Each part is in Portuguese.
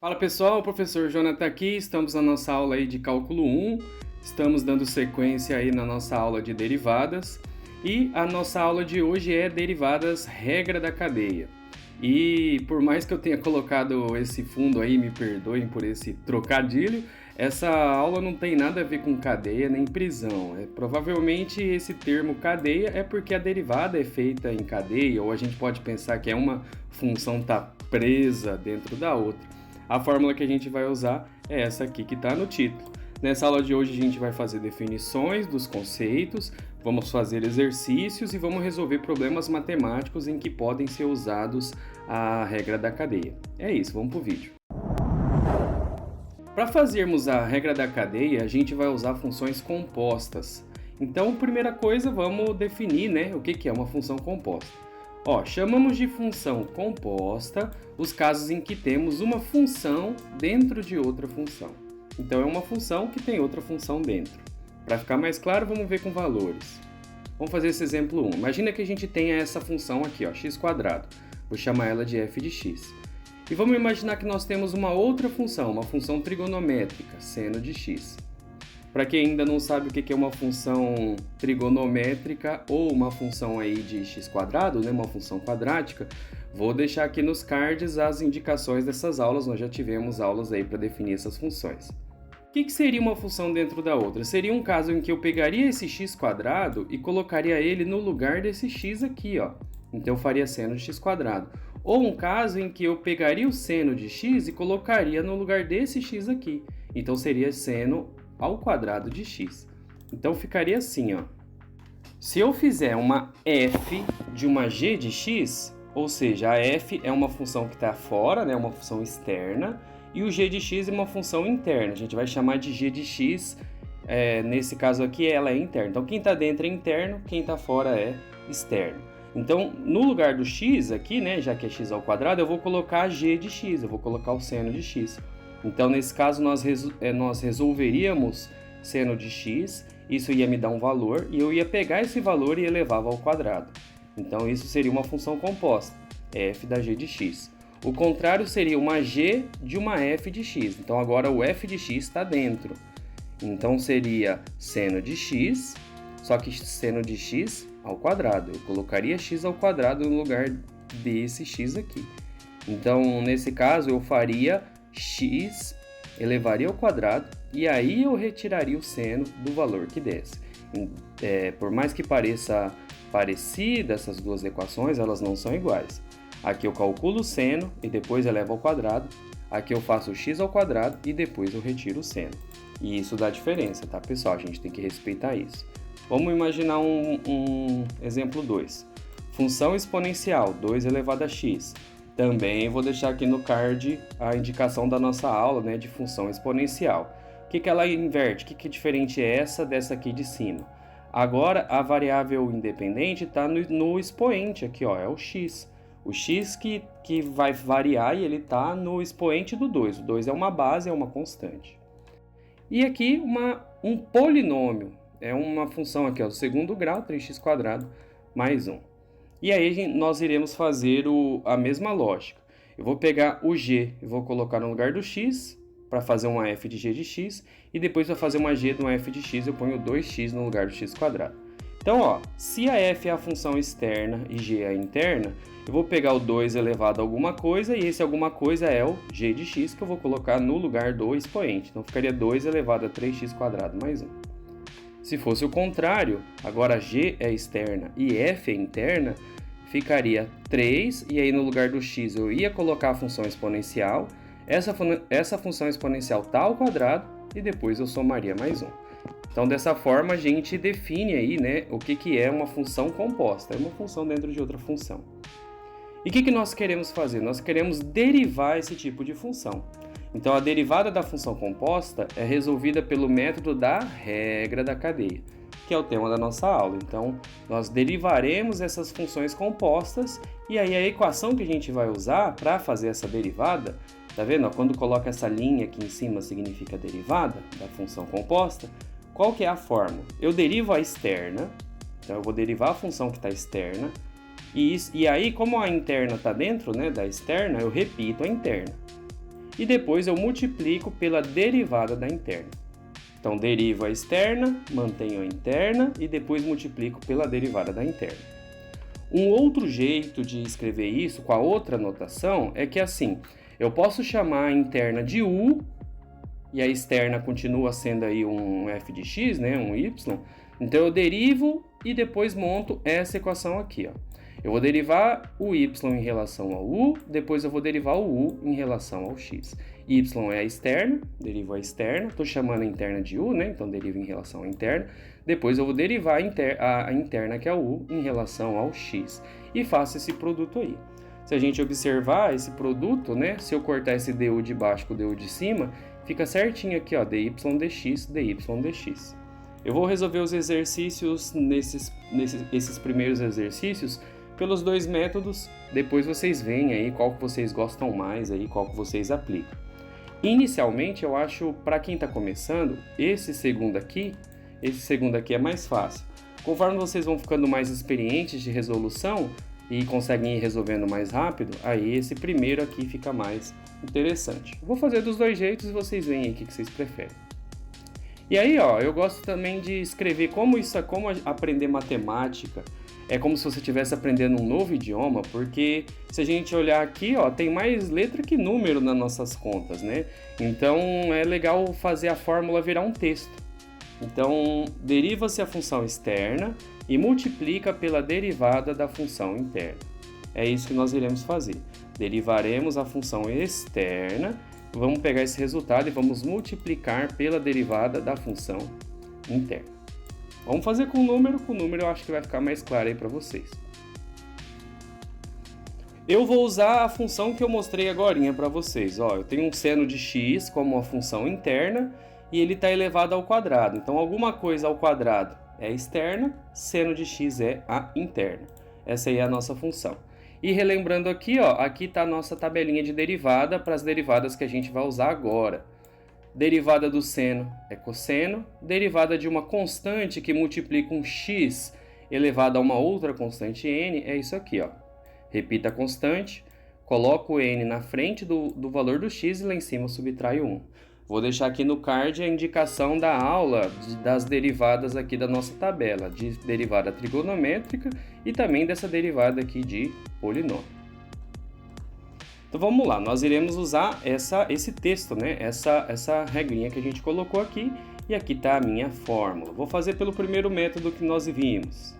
Fala pessoal, o professor Jonathan aqui, estamos na nossa aula aí de cálculo 1, estamos dando sequência aí na nossa aula de derivadas e a nossa aula de hoje é derivadas regra da cadeia. E por mais que eu tenha colocado esse fundo aí, me perdoem por esse trocadilho, essa aula não tem nada a ver com cadeia nem prisão. Provavelmente esse termo cadeia é porque a derivada é feita em cadeia, ou a gente pode pensar que é uma função tá presa dentro da outra. A fórmula que a gente vai usar é essa aqui que está no título. Nessa aula de hoje a gente vai fazer definições dos conceitos, vamos fazer exercícios e vamos resolver problemas matemáticos em que podem ser usados a regra da cadeia. É isso, vamos para o vídeo. Para fazermos a regra da cadeia, a gente vai usar funções compostas. Então, primeira coisa, vamos definir, o que é uma função composta. Chamamos de função composta os casos em que temos uma função dentro de outra função. Então, é uma função que tem outra função dentro. Para ficar mais claro, vamos ver com valores. Vamos fazer esse exemplo 1. Imagina que a gente tenha essa função aqui, x². Vou chamar ela de f de x. E vamos imaginar que nós temos uma outra função, uma função trigonométrica, seno de x. Para quem ainda não sabe o que é uma função trigonométrica ou uma função aí de x², uma função quadrática, vou deixar aqui nos cards as indicações dessas aulas, nós já tivemos aulas aí para definir essas funções. O que seria uma função dentro da outra? Seria um caso em que eu pegaria esse x² e colocaria ele no lugar desse x aqui, Então eu faria seno de x². Ou um caso em que eu pegaria o seno de x e colocaria no lugar desse x aqui. Então seria seno ao quadrado de x. Então ficaria assim, Se eu fizer uma f de uma g de x, ou seja, a f é uma função que está fora, uma função externa, e o g de x é uma função interna. A gente vai chamar de g de x, nesse caso aqui ela é interna. Então quem está dentro é interno, quem está fora é externo. Então no lugar do x aqui, já que é x ao quadrado, eu vou colocar g de x, eu vou colocar o seno de x. Então, nesse caso, nós resolveríamos seno de x, isso ia me dar um valor, e eu ia pegar esse valor e elevava ao quadrado. Então, isso seria uma função composta, f da g de x. O contrário seria uma g de uma f de x. Então, agora o f de x está dentro. Então, seria seno de x, só que seno de x ao quadrado. Eu colocaria x ao quadrado no lugar desse x aqui. Então, nesse caso, eu faria x elevaria ao quadrado e aí eu retiraria o seno do valor que desse. Por mais que pareça parecida essas duas equações, elas não são iguais. Aqui eu calculo o seno e depois elevo ao quadrado. Aqui eu faço x ao quadrado e depois eu retiro o seno. E isso dá diferença, tá, pessoal? A gente tem que respeitar isso. Vamos imaginar um exemplo 2. Função exponencial, 2 elevado a x. Também vou deixar aqui no card a indicação da nossa aula, de função exponencial. O que ela inverte? O que diferente é essa dessa aqui de cima? Agora, a variável independente está no expoente aqui, é o x. O x que vai variar e ele está no expoente do 2. O 2 é uma base, é uma constante. E aqui um polinômio. É uma função aqui, do segundo grau, 3x² mais 1. E aí nós iremos fazer a mesma lógica. Eu vou pegar o g e vou colocar no lugar do x, para fazer uma f de g de x, e depois para fazer uma g de uma f de x, eu ponho 2x no lugar do x². Então, se a f é a função externa e g é a interna, eu vou pegar o 2 elevado a alguma coisa, e esse alguma coisa é o g de x, que eu vou colocar no lugar do expoente. Então, ficaria 2 elevado a 3x² mais 1. Se fosse o contrário, agora g é externa e f é interna, ficaria 3, e aí no lugar do x eu ia colocar a função exponencial, essa função exponencial está ao quadrado, e depois eu somaria mais 1. Então, dessa forma, a gente define aí, o que é uma função composta, é uma função dentro de outra função. E o que nós queremos fazer? Nós queremos derivar esse tipo de função. Então, a derivada da função composta é resolvida pelo método da regra da cadeia, que é o tema da nossa aula. Então, nós derivaremos essas funções compostas e aí a equação que a gente vai usar para fazer essa derivada, tá vendo? Quando coloca essa linha aqui em cima significa derivada da função composta. Qual que é a fórmula? Eu derivo a externa, então eu vou derivar a função que está externa, e aí como a interna está dentro da externa, eu repito a interna. e depois eu multiplico pela derivada da interna. Então, derivo a externa, mantenho a interna e depois multiplico pela derivada da interna. Um outro jeito de escrever isso, com a outra notação, é que assim, eu posso chamar a interna de u, e a externa continua sendo aí um f de x, né, um y. Então, eu derivo e depois monto essa equação aqui, ó. Eu vou derivar o y em relação ao u, depois eu vou derivar o u em relação ao x. Y é a externa, derivo a externa, estou chamando a interna de u, né? Então derivo em relação à interna. Depois eu vou derivar a interna, que é o u, em relação ao x. E faço esse produto aí. Se a gente observar esse produto, né? Se eu cortar esse du de baixo com o du de cima, fica certinho aqui, ó, dy dx, dy dx. Eu vou resolver os exercícios esses primeiros exercícios pelos dois métodos, depois vocês veem aí qual que vocês gostam mais, aí, qual que vocês aplicam. Inicialmente, eu acho, para quem está começando, esse segundo aqui é mais fácil. Conforme vocês vão ficando mais experientes de resolução e conseguem ir resolvendo mais rápido, aí esse primeiro aqui fica mais interessante. Vou fazer dos dois jeitos e vocês veem aí o que vocês preferem. E aí, ó, eu gosto também de escrever como aprender matemática. É como se você estivesse aprendendo um novo idioma, porque se a gente olhar aqui, ó, tem mais letra que número nas nossas contas, né? Então é legal fazer a fórmula virar um texto. Então, deriva-se a função externa e multiplica pela derivada da função interna. É isso que nós iremos fazer. Derivaremos a função externa, vamos pegar esse resultado e vamos multiplicar pela derivada da função interna. Vamos fazer com o número eu acho que vai ficar mais claro aí para vocês. Eu vou usar a função que eu mostrei agorinha para vocês. Ó, eu tenho um seno de x como uma função interna e ele está elevado ao quadrado. Então, alguma coisa ao quadrado é externa, seno de x é a interna. Essa aí é a nossa função. E relembrando aqui, ó, aqui está a nossa tabelinha de derivada para as derivadas que a gente vai usar agora. Derivada do seno é cosseno, derivada de uma constante que multiplica um x elevado a uma outra constante n, é isso aqui, ó. Repita a constante, coloco o n na frente do valor do x e lá em cima subtraio 1. Vou deixar aqui no card a indicação da aula das derivadas aqui da nossa tabela, de derivada trigonométrica e também dessa derivada aqui de polinômio. Então vamos lá, nós iremos usar esse texto, né? Essa regrinha que a gente colocou aqui, e aqui está a minha fórmula. Vou fazer pelo primeiro método que nós vimos.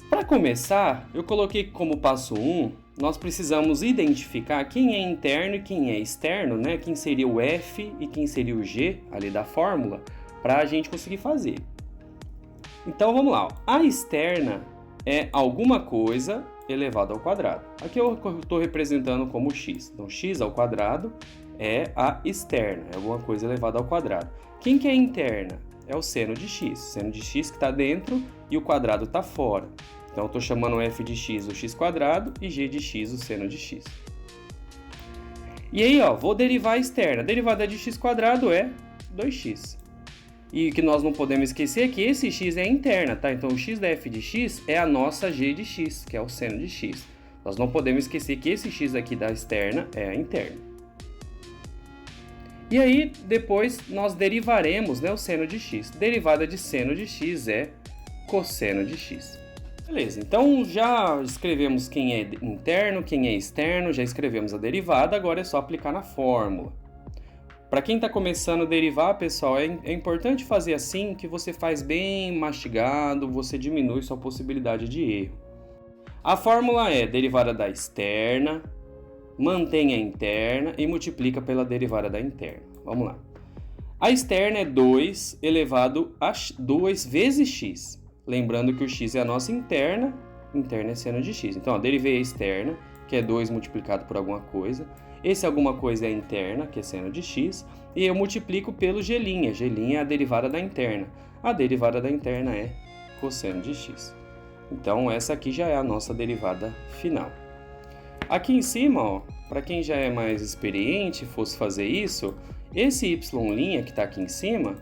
Para começar, eu coloquei como passo 1, nós precisamos identificar quem é interno e quem é externo, né? Quem seria o F e quem seria o G ali da fórmula, para a gente conseguir fazer. Então vamos lá, a externa é alguma coisa elevado ao quadrado. Aqui eu estou representando como x. Então, x ao quadrado é a externa, é alguma coisa elevada ao quadrado. Quem que é interna? É o seno de x. Seno de x que está dentro e o quadrado está fora. Então, eu estou chamando f de x o x quadrado e g de x o seno de x. E aí, ó, vou derivar a externa. A derivada de x quadrado é 2x. E o que nós não podemos esquecer é que esse x é a interna, tá? Então, o x da f de x é a nossa g de x, que é o seno de x. Nós não podemos esquecer que esse x aqui da externa é a interna. E aí, depois, nós derivaremos, né, o seno de x. Derivada de seno de x é cosseno de x. Beleza, então já escrevemos quem é interno, quem é externo, já escrevemos a derivada, agora é só aplicar na fórmula. Para quem está começando a derivar, pessoal, é importante fazer assim, que você faz bem mastigado, você diminui sua possibilidade de erro. A fórmula é derivada da externa, mantém a interna e multiplica pela derivada da interna. Vamos lá. A externa é 2 elevado a 2 vezes x. Lembrando que o x é a nossa interna é seno de x. Então, ó, derivei a externa, que é 2 multiplicado por alguma coisa. Esse alguma coisa é a interna, que é seno de x, e eu multiplico pelo g'. G' é a derivada da interna. A derivada da interna é cosseno de x. Então, essa aqui já é a nossa derivada final. Aqui em cima, ó, para quem já é mais experiente, fosse fazer isso, esse y' que está aqui em cima,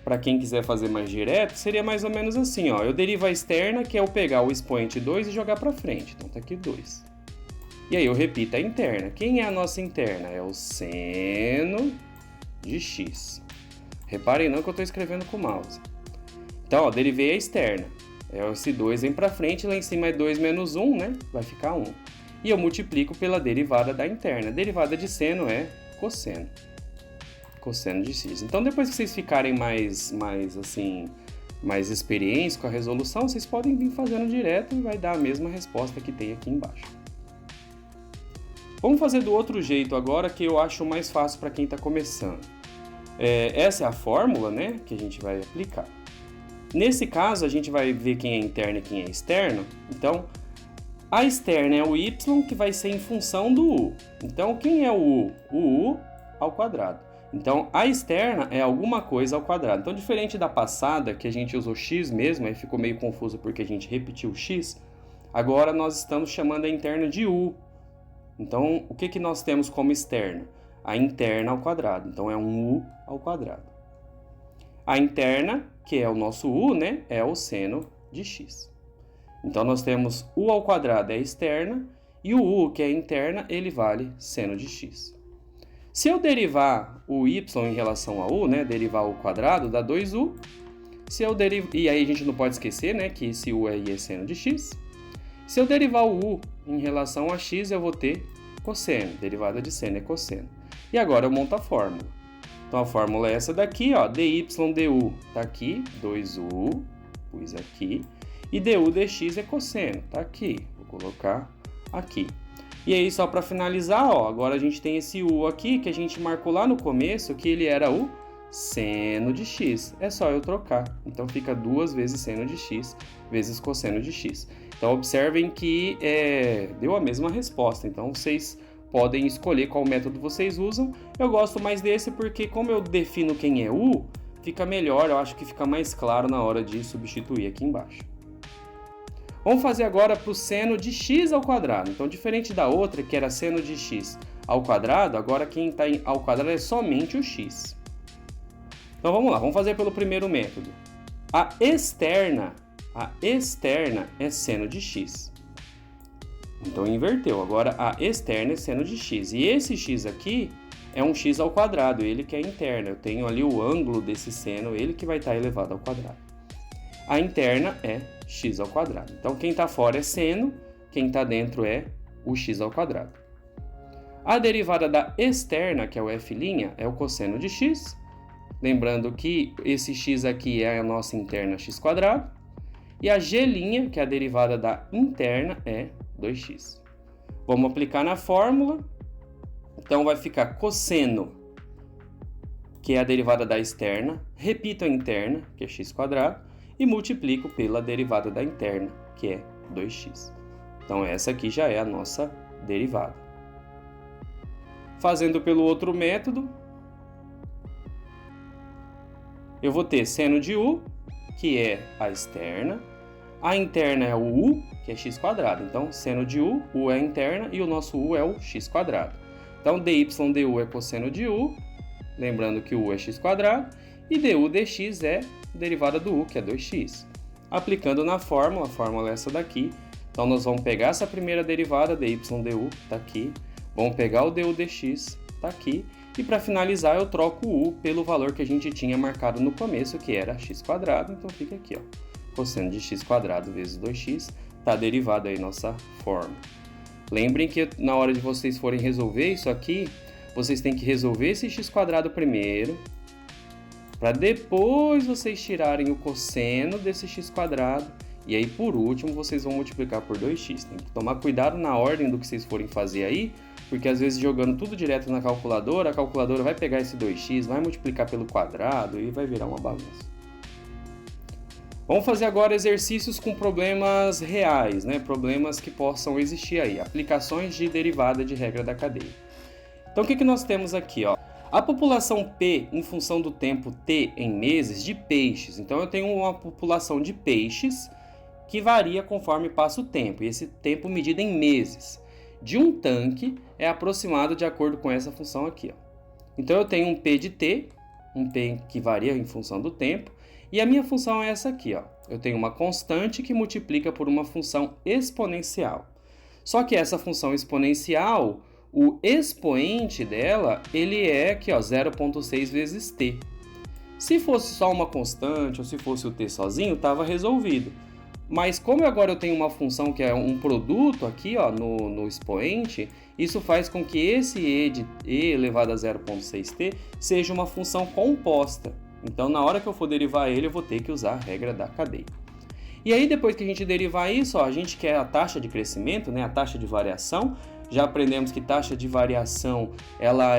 para quem quiser fazer mais direto, seria mais ou menos assim, ó. Eu derivo a externa, que é eu pegar o expoente 2 e jogar para frente. Então, tá aqui 2. E aí eu repito a interna. Quem é a nossa interna? É o seno de x. Reparem não que eu estou escrevendo com o mouse. Então, ó, derivei a externa. Esse 2 vem para frente, lá em cima é 2 menos 1, né? Vai ficar 1. E eu multiplico pela derivada da interna. A derivada de seno é cosseno. Cosseno de x. Então, depois que vocês ficarem mais experientes com a resolução, vocês podem vir fazendo direto e vai dar a mesma resposta que tem aqui embaixo. Vamos fazer do outro jeito agora, que eu acho mais fácil para quem está começando. Essa é a fórmula, né, que a gente vai aplicar. Nesse caso, a gente vai ver quem é interno e quem é externo. Então, a externa é o y, que vai ser em função do u. Então, quem é o u? O u ao quadrado. Então, a externa é alguma coisa ao quadrado. Então, diferente da passada, que a gente usou x mesmo, aí ficou meio confuso porque a gente repetiu o x, agora nós estamos chamando a interna de u. Então, o que nós temos como externa? A interna ao quadrado. Então, é um u ao quadrado. A interna, que é o nosso u, né, é o seno de x. Então, nós temos u ao quadrado é a externa, e o u, que é a interna, ele vale seno de x. Se eu derivar o y em relação a u, né, derivar o quadrado, dá 2u. E aí a gente não pode esquecer, né, que esse u aí é seno de x. Se eu derivar o u em relação a x, eu vou ter cosseno. Derivada de seno é cosseno. E agora eu monto a fórmula. Então, a fórmula é essa daqui, ó, dy du tá aqui, 2u, pus aqui, e du dx é cosseno, tá aqui, vou colocar aqui. E aí, só para finalizar, ó, agora a gente tem esse u aqui, que a gente marcou lá no começo, que ele era o seno de x. É só eu trocar. Então, fica 2 vezes seno de x vezes cosseno de x. Então, observem que deu a mesma resposta. Então, vocês podem escolher qual método vocês usam. Eu gosto mais desse porque, como eu defino quem é u, fica melhor, eu acho que fica mais claro na hora de substituir aqui embaixo. Vamos fazer agora para o seno de x ao quadrado. Então, diferente da outra, que era seno de x ao quadrado, agora quem está ao quadrado é somente o x. Então, vamos lá, vamos fazer pelo primeiro método. A externa é seno de x. Então, inverteu. Agora, a externa é seno de x. E esse x aqui é um x ao quadrado, ele que é interno. Eu tenho ali o ângulo desse seno, ele que vai estar elevado ao quadrado. A interna é x ao quadrado. Então, quem está fora é seno, quem está dentro é o x ao quadrado. A derivada da externa, que é o f', é o cosseno de x. Lembrando que esse x aqui é a nossa interna x quadrado. E a g', que é a derivada da interna, é 2x. Vamos aplicar na fórmula. Então, vai ficar cosseno, que é a derivada da externa. Repito a interna, que é x quadrado. E multiplico pela derivada da interna, que é 2x. Então, essa aqui já é a nossa derivada. Fazendo pelo outro método, eu vou ter seno de u, que é a externa. A interna é o u, que é x quadrado. Então, seno de u é a interna e o nosso u é o x quadrado. Então, dy du é cosseno de u, lembrando que o u é x quadrado, e du dx é derivada do u, que é 2x. Aplicando na fórmula, a fórmula é essa daqui. Então, nós vamos pegar essa primeira derivada, dy du, está aqui. Vamos pegar o du dx, está aqui. E para finalizar, eu troco o u pelo valor que a gente tinha marcado no começo, que era x quadrado. Então, fica aqui, ó, cosseno de x quadrado vezes 2x, está derivada aí nossa fórmula. Lembrem que na hora de vocês forem resolver isso aqui, vocês têm que resolver esse x quadrado primeiro, para depois vocês tirarem o cosseno desse x quadrado, e aí por último vocês vão multiplicar por 2x. Tem que tomar cuidado na ordem do que vocês forem fazer aí, porque às vezes jogando tudo direto na calculadora, a calculadora vai pegar esse 2x, vai multiplicar pelo quadrado e vai virar uma bagunça. Vamos fazer agora exercícios com problemas reais, né? Problemas que possam existir aí, aplicações de derivada de regra da cadeia. Então, o que nós temos aqui, ó? A população P, em função do tempo T em meses, de peixes. Então, eu tenho uma população de peixes que varia conforme passa o tempo, e esse tempo medido em meses. De um tanque é aproximado de acordo com essa função aqui, ó. Então, eu tenho um P de T, um P que varia em função do tempo, e a minha função é essa aqui, ó. Eu tenho uma constante que multiplica por uma função exponencial. Só que essa função exponencial, o expoente dela, ele é aqui, ó, 0,6 vezes t. Se fosse só uma constante ou se fosse o t sozinho, estava resolvido. Mas como agora eu tenho uma função que é um produto aqui, ó, no expoente, isso faz com que esse e de e elevado a 0,6t seja uma função composta. Então, na hora que eu for derivar ele, eu vou ter que usar a regra da cadeia. E aí, depois que a gente derivar isso, ó, a gente quer a taxa de crescimento, né, a taxa de variação. Já aprendemos que taxa de variação ela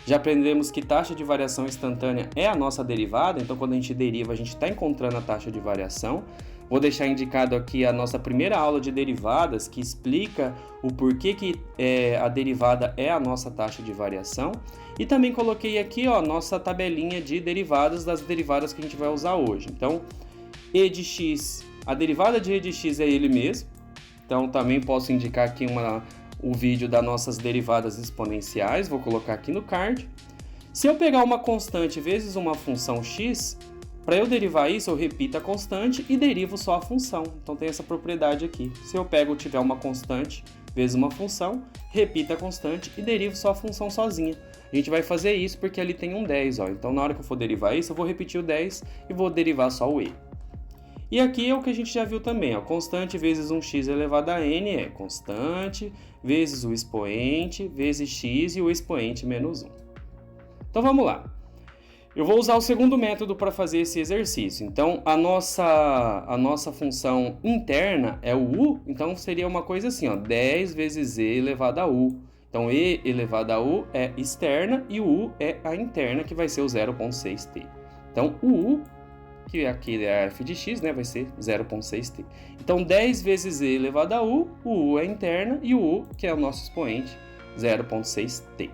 Já aprendemos que taxa de variação instantânea é a nossa derivada, então quando a gente deriva, a gente está encontrando a taxa de variação. Vou deixar indicado aqui a nossa primeira aula de derivadas, que explica o porquê que a derivada é a nossa taxa de variação. E também coloquei aqui a nossa tabelinha de derivadas das derivadas que a gente vai usar hoje. Então, e de x, a derivada de e de x é ele mesmo. Então, também posso indicar aqui o vídeo das nossas derivadas exponenciais, vou colocar aqui no card. Se eu pegar uma constante vezes uma função x, para eu derivar isso, eu repito a constante e derivo só a função. Então tem essa propriedade aqui. Se eu tiver uma constante vezes uma função, repito a constante e derivo só a função sozinha. A gente vai fazer isso porque ali tem um 10, ó. Então na hora que eu for derivar isso, eu vou repetir o 10 e vou derivar só o e. E aqui é o que a gente já viu também, ó, constante vezes um x elevado a n é constante vezes o expoente vezes x e o expoente menos 1. Então vamos lá. Eu vou usar o segundo método para fazer esse exercício. Então a nossa função interna é o u, então seria uma coisa assim, ó, 10 vezes e elevado a u. Então e elevado a u é externa e o u é a interna, que vai ser o 0,6t. Então o u, que aqui é a f de x, né, vai ser 0,6t. Então 10 vezes e elevado a u, o u é a interna e o u, que é o nosso expoente, 0,6t.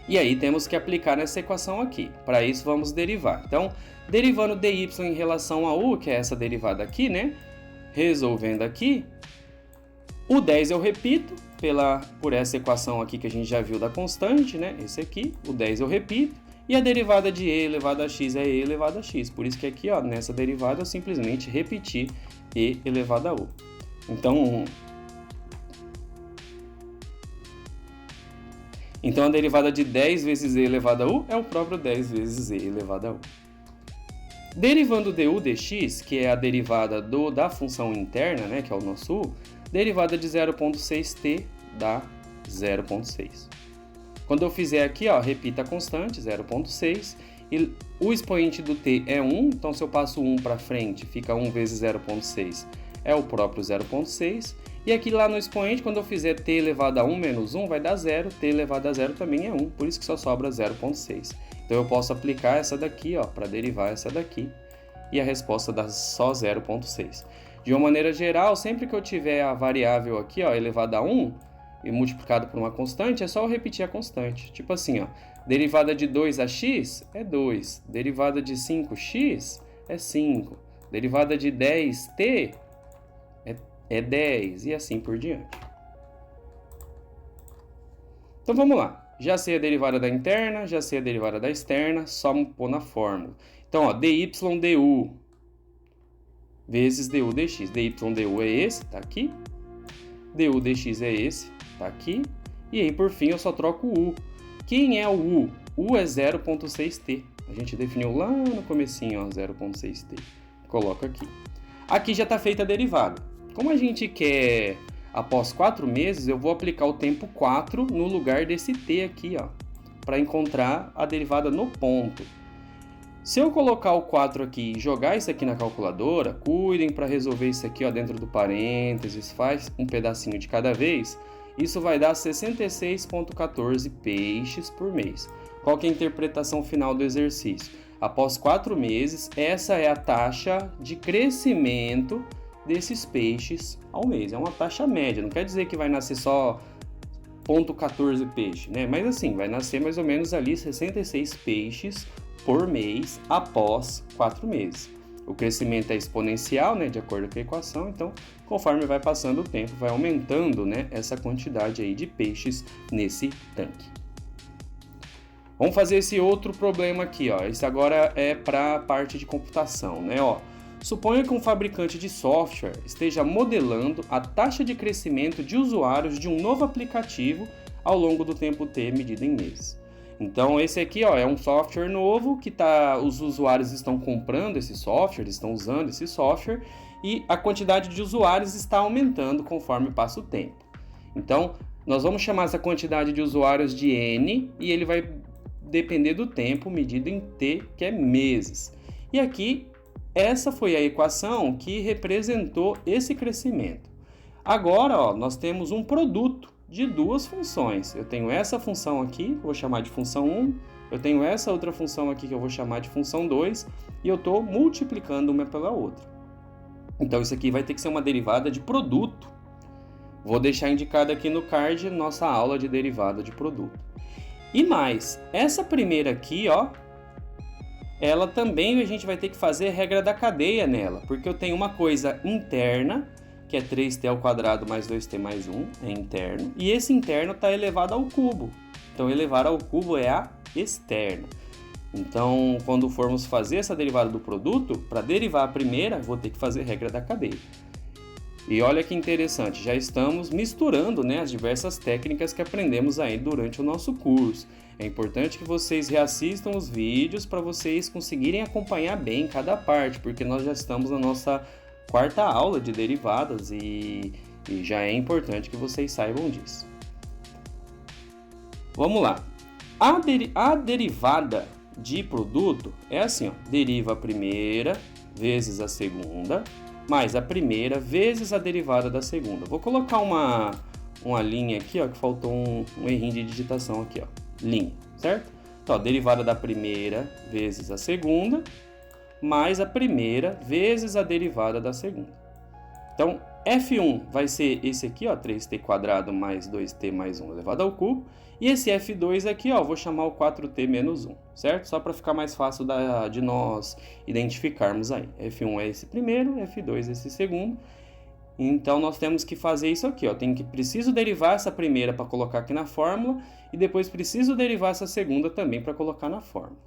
E aí temos que aplicar nessa equação aqui. Para isso vamos derivar. Então, derivando dy em relação a u, que é essa derivada aqui, né? Resolvendo aqui, o 10 eu repito por essa equação aqui que a gente já viu da constante, né? Esse aqui, o 10 eu repito. E a derivada de e elevado a x é e elevado a x. Por isso que aqui, ó, nessa derivada eu simplesmente repeti e elevado a u. Então a derivada de 10 vezes e elevado a u é o próprio 10 vezes e elevado a u. Derivando du dx, que é a derivada da função interna, né, que é o nosso u, derivada de 0,6t dá 0,6. Quando eu fizer aqui, ó, repita a constante, 0,6, e o expoente do t é 1, então se eu passo 1 para frente, fica 1 vezes 0,6, é o próprio 0,6. E aqui lá no expoente, quando eu fizer t elevado a 1 menos 1, vai dar 0, t elevado a 0 também é 1, por isso que só sobra 0,6. Então eu posso aplicar essa daqui, ó, para derivar essa daqui, e a resposta dá só 0,6. De uma maneira geral, sempre que eu tiver a variável aqui, ó, elevada a 1, e multiplicado por uma constante, é só eu repetir a constante. Tipo assim, ó, derivada de 2 a x é 2, derivada de 5x é 5, derivada de 10t é 10 e assim por diante. Então vamos lá. Já sei a derivada da interna, já sei a derivada da externa, só pôr na fórmula. Então, ó, dy du vezes du dx. dy du é esse, tá aqui. Du dx é esse, tá aqui. E aí, por fim, eu só troco o u. Quem é o u? U é 0,6t. A gente definiu lá no comecinho, ó, 0,6t. Coloco aqui. Aqui já está feita a derivada. Como a gente quer, após 4 meses, eu vou aplicar o tempo 4 no lugar desse t aqui, ó, para encontrar a derivada no ponto. Se eu colocar o 4 aqui e jogar isso aqui na calculadora, cuidem para resolver isso aqui, ó, dentro do parênteses, faz um pedacinho de cada vez, isso vai dar 66,14 peixes por mês. Qual que é a interpretação final do exercício? Após 4 meses, essa é a taxa de crescimento desses peixes ao mês. É uma taxa média, não quer dizer que vai nascer só 0,14 peixe, né? Mas assim, vai nascer mais ou menos ali 66 peixes por mês após 4 meses. O crescimento é exponencial, né, de acordo com a equação, então conforme vai passando o tempo, vai aumentando, né, essa quantidade aí de peixes nesse tanque. Vamos fazer esse outro problema aqui, ó. Esse agora é para a parte de computação, né? Ó, suponha que um fabricante de software esteja modelando a taxa de crescimento de usuários de um novo aplicativo ao longo do tempo T medido em meses. Então esse aqui, ó, é um software novo que os usuários estão comprando esse software, estão usando esse software e a quantidade de usuários está aumentando conforme passa o tempo. Então nós vamos chamar essa quantidade de usuários de N e ele vai depender do tempo medido em T, que é meses. E aqui, essa foi a equação que representou esse crescimento. Agora, ó, nós temos um produto de duas funções. Eu tenho essa função aqui, que eu vou chamar de função 1, eu tenho essa outra função aqui que eu vou chamar de função 2, e eu estou multiplicando uma pela outra. Então, isso aqui vai ter que ser uma derivada de produto. Vou deixar indicado aqui no card nossa aula de derivada de produto. E mais, essa primeira aqui, ó, ela também a gente vai ter que fazer a regra da cadeia nela, porque eu tenho uma coisa interna, que é 3t ao quadrado mais 2t mais 1, é interno, e esse interno está elevado ao cubo. Então, elevar ao cubo é a externa. Então, quando formos fazer essa derivada do produto, para derivar a primeira, vou ter que fazer a regra da cadeia. E olha que interessante, já estamos misturando, né, as diversas técnicas que aprendemos aí durante o nosso curso. É importante que vocês reassistam os vídeos para vocês conseguirem acompanhar bem cada parte, porque nós já estamos na nossa quarta aula de derivadas e já é importante que vocês saibam disso. Vamos lá. A derivada de produto é assim, ó, deriva a primeira vezes a segunda, mais a primeira vezes a derivada da segunda. Vou colocar uma linha aqui, ó, que faltou um errinho de digitação aqui, ó. Linha, certo? Então, a derivada da primeira vezes a segunda, mais a primeira vezes a derivada da segunda. Então, F1 vai ser esse aqui, ó, 3t quadrado mais 2t mais 1 elevado ao cubo. E esse F2 aqui, ó, vou chamar o 4t menos 1, certo? Só para ficar mais fácil de nós identificarmos aí. F1 é esse primeiro, F2 é esse segundo. Então, nós temos que fazer isso aqui, ó. Preciso derivar essa primeira para colocar aqui na fórmula e depois preciso derivar essa segunda também para colocar na fórmula.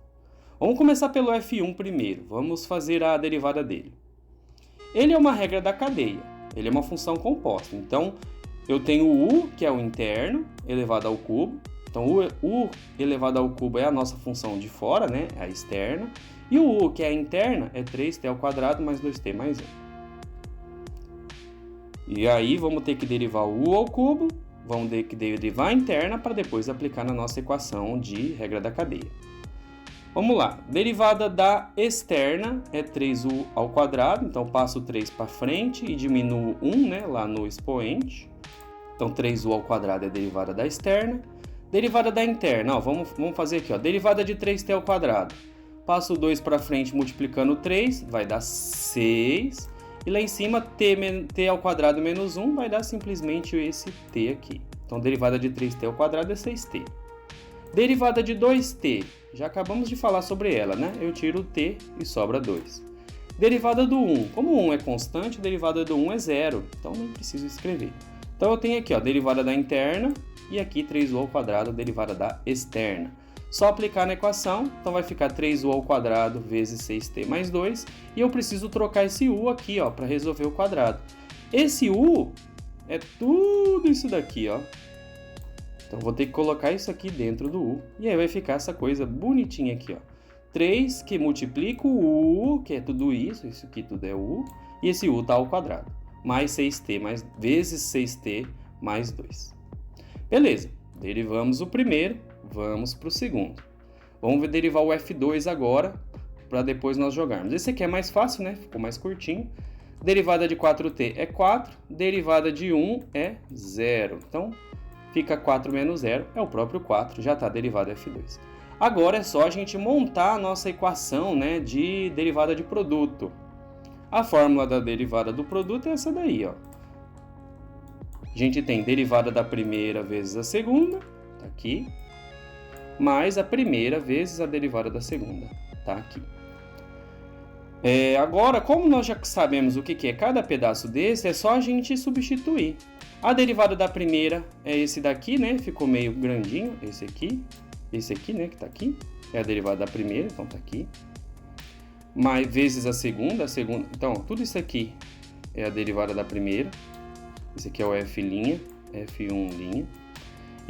Vamos começar pelo F1 primeiro. Vamos fazer a derivada dele. Ele é uma regra da cadeia. Ele é uma função composta. Então, eu tenho o u, que é o interno, elevado ao cubo. Então, o elevado ao cubo é a nossa função de fora, né? É a externa. E o u, que é a interna, é 3t ao quadrado mais 2t mais 1. E aí, vamos ter que derivar o u ao cubo, vamos ter que derivar a interna para depois aplicar na nossa equação de regra da cadeia. Vamos lá, derivada da externa é 3u ao quadrado, então passo o 3 para frente e diminuo 1, né, lá no expoente. Então 3u ao quadrado é a derivada da externa. Derivada da interna, ó, vamos fazer aqui, ó, derivada de 3t ao quadrado. Passo o 2 para frente multiplicando 3, vai dar 6. E lá em cima, t ao quadrado menos 1 vai dar simplesmente esse t aqui. Então derivada de 3t ao quadrado é 6t. Derivada de 2t, já acabamos de falar sobre ela, né? Eu tiro o t e sobra 2. Derivada do 1, como o 1 é constante, a derivada do 1 é 0, então não preciso escrever. Então eu tenho aqui, ó, derivada da interna e aqui 3u ao quadrado, derivada da externa. Só aplicar na equação, então vai ficar 3u ao quadrado vezes 6t mais 2, e eu preciso trocar esse u aqui, ó, para resolver o quadrado. Esse u é tudo isso daqui, ó. Então, vou ter que colocar isso aqui dentro do u. E aí vai ficar essa coisa bonitinha aqui, ó. 3 que multiplica o u, que é tudo isso aqui tudo é u. E esse u tá ao quadrado. Mais 6t vezes 6t mais 2. Beleza, derivamos o primeiro, vamos para o segundo. Vamos derivar o F2 agora, para depois nós jogarmos. Esse aqui é mais fácil, né? Ficou mais curtinho. Derivada de 4t é 4, derivada de 1 é 0. Então, fica 4 menos 0, é o próprio 4, já está derivado F2. Agora é só a gente montar a nossa equação, né, de derivada de produto. A fórmula da derivada do produto é essa daí, ó. A gente tem derivada da primeira vezes a segunda, tá aqui, mais a primeira vezes a derivada da segunda, tá aqui. Agora, como nós já sabemos o que é cada pedaço desse, é só a gente substituir. A derivada da primeira é esse daqui, né? Ficou meio grandinho, esse aqui. esse aqui, né, que tá aqui, é a derivada da primeira, então tá aqui. Mais vezes a segunda, então tudo isso aqui é a derivada da primeira. Esse aqui é o F', F1'.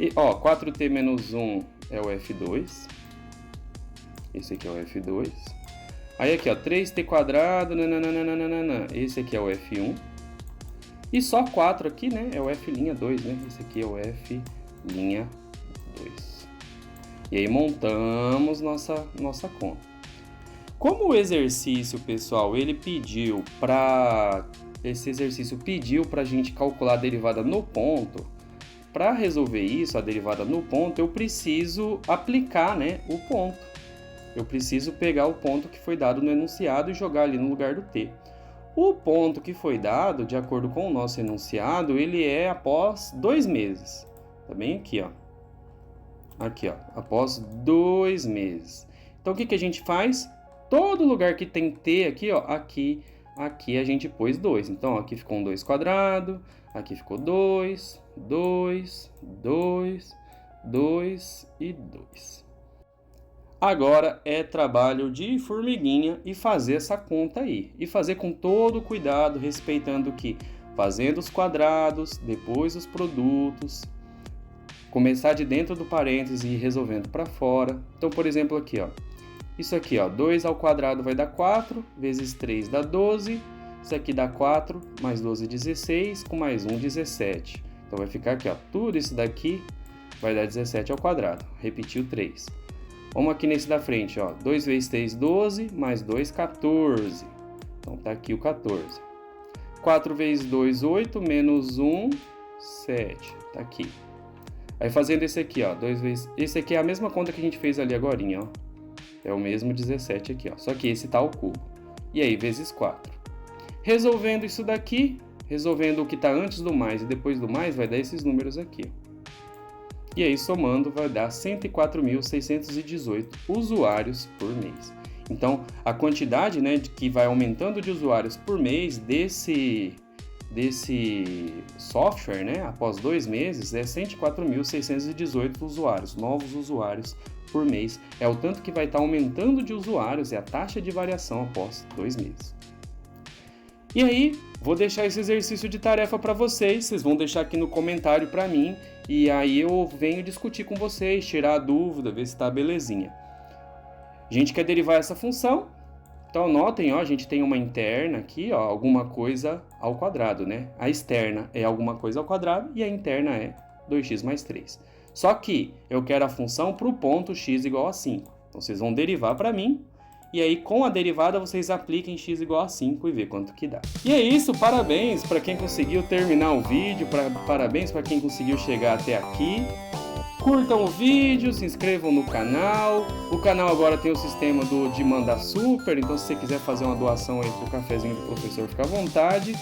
E, ó, 4t menos 1 é o F2. Esse aqui é o F2. Aí aqui, ó, 3t quadrado, nananana. Esse aqui é o F1. E só 4 aqui, né, é o F'2, né? Esse aqui é o F'2. E aí montamos nossa conta. Como o exercício, pessoal, ele pediu para... Esse exercício pediu para a gente calcular a derivada no ponto. Para resolver isso, a derivada no ponto, eu preciso aplicar, né, o ponto. Eu preciso pegar o ponto que foi dado no enunciado e jogar ali no lugar do t. O ponto que foi dado, de acordo com o nosso enunciado, ele é após 2 meses. Tá bem aqui, ó. Aqui, ó, após 2 meses. Então, o que a gente faz? Todo lugar que tem t aqui, ó, aqui a gente pôs 2. Então, ó, aqui ficou um 2 quadrado, aqui ficou 2, 2, 2, 2 e 2. Agora é trabalho de formiguinha e fazer essa conta aí. E fazer com todo cuidado, respeitando que fazendo os quadrados, depois os produtos, começar de dentro do parênteses e ir resolvendo para fora. Então, por exemplo, aqui, ó. Isso aqui, ó, 2 ao quadrado vai dar 4, vezes 3 dá 12. Isso aqui dá 4, mais 12, 16, com mais 1, 17. Então, vai ficar aqui, ó, tudo isso daqui vai dar 17 ao quadrado. Repetiu 3. Vamos aqui nesse da frente, ó, 2 vezes 3, 12, mais 2, 14. Então, tá aqui o 14. 4 vezes 2, 8, menos 1, 7. Tá aqui. Aí, fazendo esse aqui, ó, 2 vezes... Esse aqui é a mesma conta que a gente fez ali agorinha, ó. É o mesmo 17 aqui, ó. Só que esse tá ao cubo. E aí, vezes 4. Resolvendo isso daqui, resolvendo o que tá antes do mais e depois do mais, vai dar esses números aqui. E aí, somando, vai dar 104.618 usuários por mês. Então, a quantidade, né, que vai aumentando de usuários por mês desse software, né, após 2 meses, é 104.618 usuários, novos usuários por mês. É o tanto que vai estar aumentando de usuários, é a taxa de variação após 2 meses. E aí, vou deixar esse exercício de tarefa para vocês vão deixar aqui no comentário para mim, e aí eu venho discutir com vocês, tirar a dúvida, ver se está belezinha. A gente quer derivar essa função, então notem, ó, a gente tem uma interna aqui, ó, alguma coisa ao quadrado, né? A externa é alguma coisa ao quadrado e a interna é 2x mais 3. Só que eu quero a função para o ponto x igual a 5. Então, vocês vão derivar para mim. E aí, com a derivada, vocês apliquem x igual a 5 e vê quanto que dá. E é isso, parabéns para quem conseguiu terminar o vídeo, parabéns para quem conseguiu chegar até aqui. Curtam o vídeo, se inscrevam no canal. O canal agora tem o sistema de mandar super, então se você quiser fazer uma doação aí pro cafezinho do professor, fica à vontade.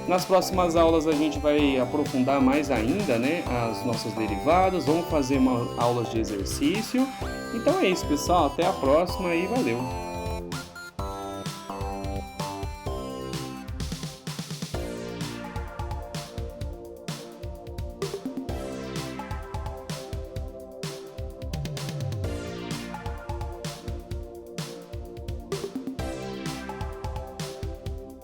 Nas próximas aulas a gente vai aprofundar mais ainda, né, as nossas derivadas, vamos fazer aulas de exercício. Então é isso, pessoal, até a próxima e valeu!